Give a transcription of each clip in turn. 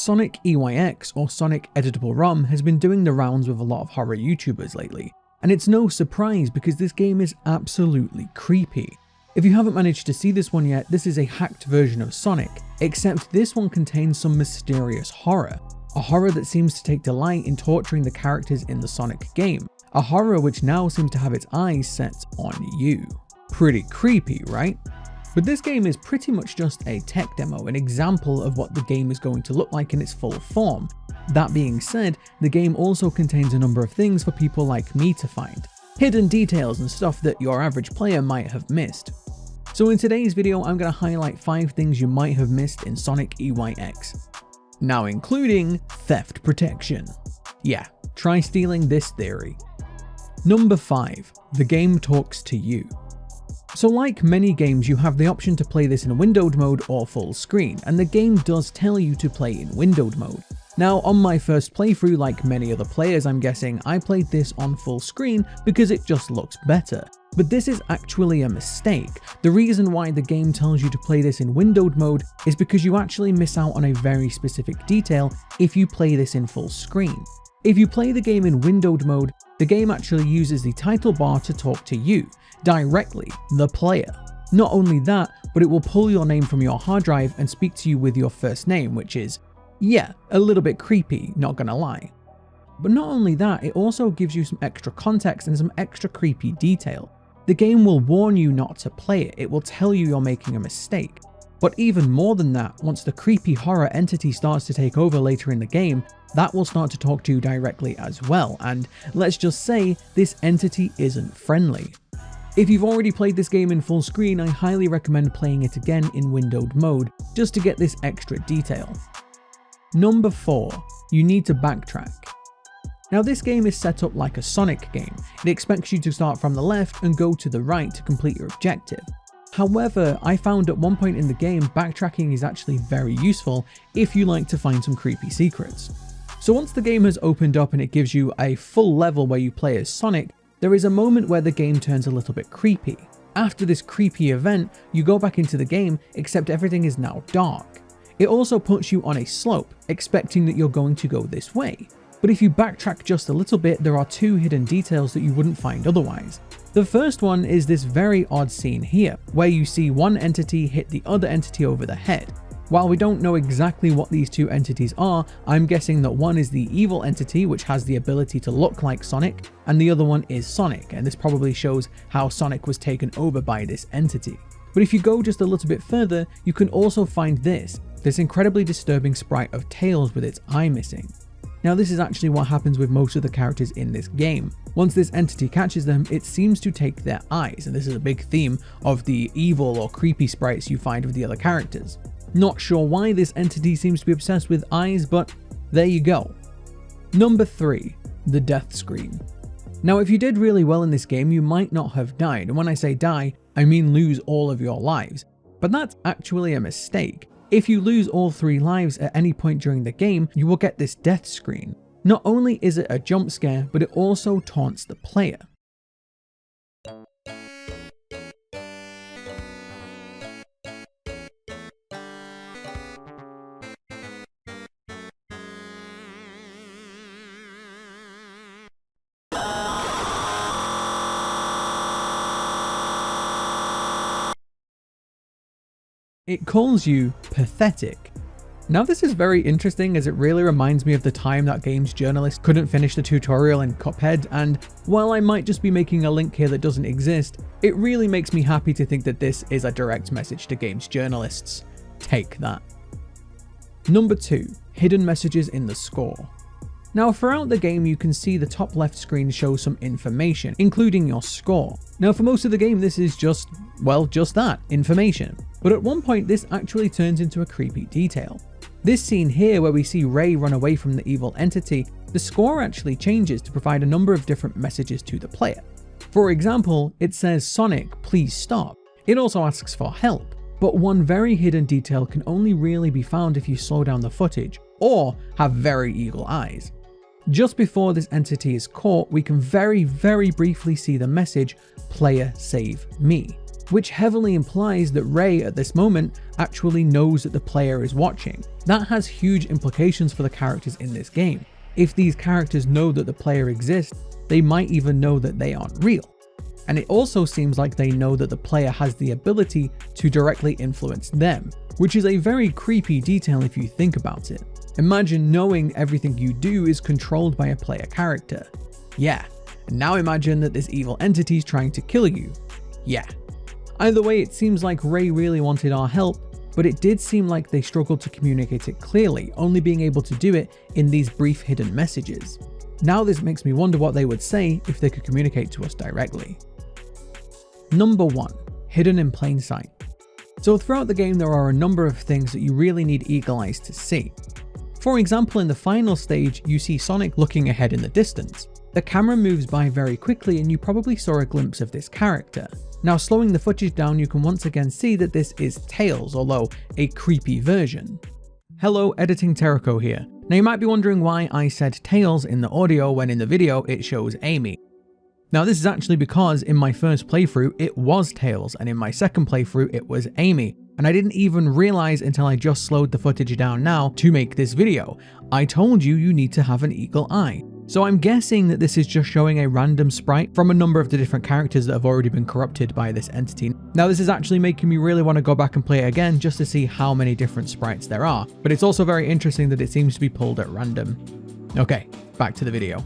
Sonic.eyx or Sonic Editable Rom has been doing the rounds with a lot of horror YouTubers lately, and it's no surprise because this game is absolutely creepy. If you haven't managed to see this one yet, this is a hacked version of Sonic, except this one contains some mysterious horror. A horror that seems to take delight in torturing the characters in the Sonic game. A horror which now seems to have its eyes set on you. Pretty creepy, right? But this game is pretty much just a tech demo, an example of what the game is going to look like in its full form. That being said, the game also contains a number of things for people like me to find. Hidden details and stuff that your average player might have missed. So in today's video, I'm going to highlight 5 things you might have missed in Sonic.exe. Now including theft protection. Yeah, try stealing this theory. Number 5. The game talks to you. So like many games, you have the option to play this in windowed mode or full screen, and the game does tell you to play in windowed mode. Now on my first playthrough, like many other players I'm guessing, I played this on full screen because it just looks better. But this is actually a mistake. The reason why the game tells you to play this in windowed mode is because you actually miss out on a very specific detail if you play this in full screen. If you play the game in windowed mode, the game actually uses the title bar to talk to you, directly, the player. Not only that, but it will pull your name from your hard drive and speak to you with your first name, which is, yeah, a little bit creepy, not gonna lie. But not only that, it also gives you some extra context and some extra creepy detail. The game will warn you not to play it, it will tell you you're making a mistake. But even more than that, once the creepy horror entity starts to take over later in the game, that will start to talk to you directly as well, and let's just say this entity isn't friendly. If you've already played this game in full screen, I highly recommend playing it again in windowed mode, just to get this extra detail. Number 4. You need to backtrack. Now this game is set up like a Sonic game. It expects you to start from the left and go to the right to complete your objective. However, I found at one point in the game, backtracking is actually very useful if you like to find some creepy secrets. So once the game has opened up and it gives you a full level where you play as Sonic, there is a moment where the game turns a little bit creepy. After this creepy event, you go back into the game, except everything is now dark. It also puts you on a slope, expecting that you're going to go this way. But if you backtrack just a little bit, there are 2 hidden details that you wouldn't find otherwise. The first one is this very odd scene here, where you see one entity hit the other entity over the head. While we don't know exactly what these 2 entities are, I'm guessing that one is the evil entity, which has the ability to look like Sonic, and the other one is Sonic, and this probably shows how Sonic was taken over by this entity. But if you go just a little bit further, you can also find this incredibly disturbing sprite of Tails with its eye missing. Now this is actually what happens with most of the characters in this game. Once this entity catches them, it seems to take their eyes, and this is a big theme of the evil or creepy sprites you find with the other characters. Not sure why this entity seems to be obsessed with eyes, but there you go. Number 3. The death screen. Now if you did really well in this game, you might not have died, and when I say die, I mean lose all of your lives. But that's actually a mistake. If you lose all 3 lives at any point during the game, you will get this death screen. Not only is it a jump scare, but it also taunts the player. It calls you pathetic. Now this is very interesting as it really reminds me of the time that games journalists couldn't finish the tutorial in Cuphead, and while I might just be making a link here that doesn't exist, it really makes me happy to think that this is a direct message to games journalists. Take that. Number 2. Hidden messages in the score. Now throughout the game you can see the top left screen show some information, including your score. Now for most of the game this is just that, information. But at one point this actually turns into a creepy detail. This scene here where we see Ray run away from the evil entity, the score actually changes to provide a number of different messages to the player. For example, it says Sonic, please stop. It also asks for help. But one very hidden detail can only really be found if you slow down the footage or have very eagle eyes. Just before this entity is caught, we can very briefly see the message, player save me. which heavily implies that Ray at this moment actually knows that the player is watching. That has huge implications for the characters in this game. If these characters know that the player exists, they might even know that they aren't real. And it also seems like they know that the player has the ability to directly influence them, which is a very creepy detail if you think about it. Imagine knowing everything you do is controlled by a player character. Yeah. And now imagine that this evil entity is trying to kill you. Yeah. Either way, it seems like Ray really wanted our help, but it did seem like they struggled to communicate it clearly, only being able to do it in these brief hidden messages. Now this makes me wonder what they would say if they could communicate to us directly. Number 1. Hidden in plain sight. So throughout the game there are a number of things that you really need eagle eyes to see. For example, in the final stage you see Sonic looking ahead in the distance. The camera moves by very quickly and you probably saw a glimpse of this character. Now slowing the footage down you can once again see that this is Tails, although a creepy version. Hello, editing Tericho here. Now you might be wondering why I said Tails in the audio when in the video it shows Amy. Now this is actually because in my first playthrough it was Tails and in my second playthrough it was Amy. And I didn't even realize until I just slowed the footage down now to make this video. I told you need to have an eagle eye. So I'm guessing that this is just showing a random sprite from a number of the different characters that have already been corrupted by this entity. Now this is actually making me really want to go back and play it again just to see how many different sprites there are, but it's also very interesting that it seems to be pulled at random. Okay, back to the video.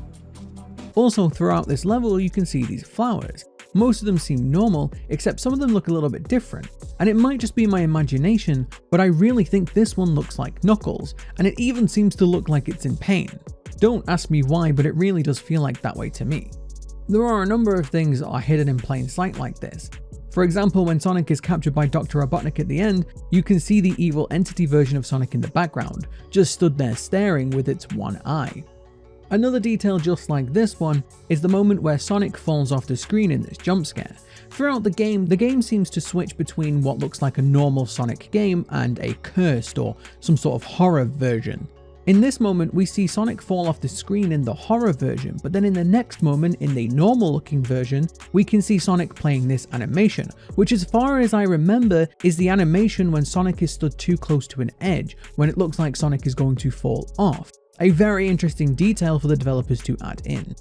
Also throughout this level you can see these flowers. Most of them seem normal, except some of them look a little bit different. And it might just be my imagination, but I really think this one looks like Knuckles, and it even seems to look like it's in pain. Don't ask me why, but it really does feel like that way to me. There are a number of things that are hidden in plain sight like this. For example, when Sonic is captured by Dr. Robotnik at the end, you can see the evil entity version of Sonic in the background, just stood there staring with its one eye. Another detail just like this one is the moment where Sonic falls off the screen in this jump scare. Throughout the game seems to switch between what looks like a normal Sonic game and a cursed or some sort of horror version. In this moment, we see Sonic fall off the screen in the horror version, but then in the next moment, in the normal looking version, we can see Sonic playing this animation, which as far as I remember is the animation when Sonic is stood too close to an edge, when it looks like Sonic is going to fall off. A very interesting detail for the developers to add in.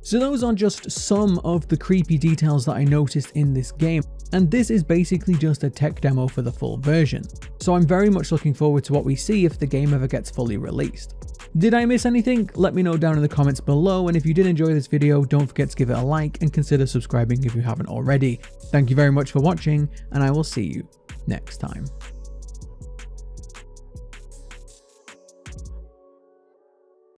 So those are just some of the creepy details that I noticed in this game, and this is basically just a tech demo for the full version. So I'm very much looking forward to what we see if the game ever gets fully released. Did I miss anything? Let me know down in the comments below, and if you did enjoy this video, don't forget to give it a like and consider subscribing if you haven't already. Thank you very much for watching, and I will see you next time.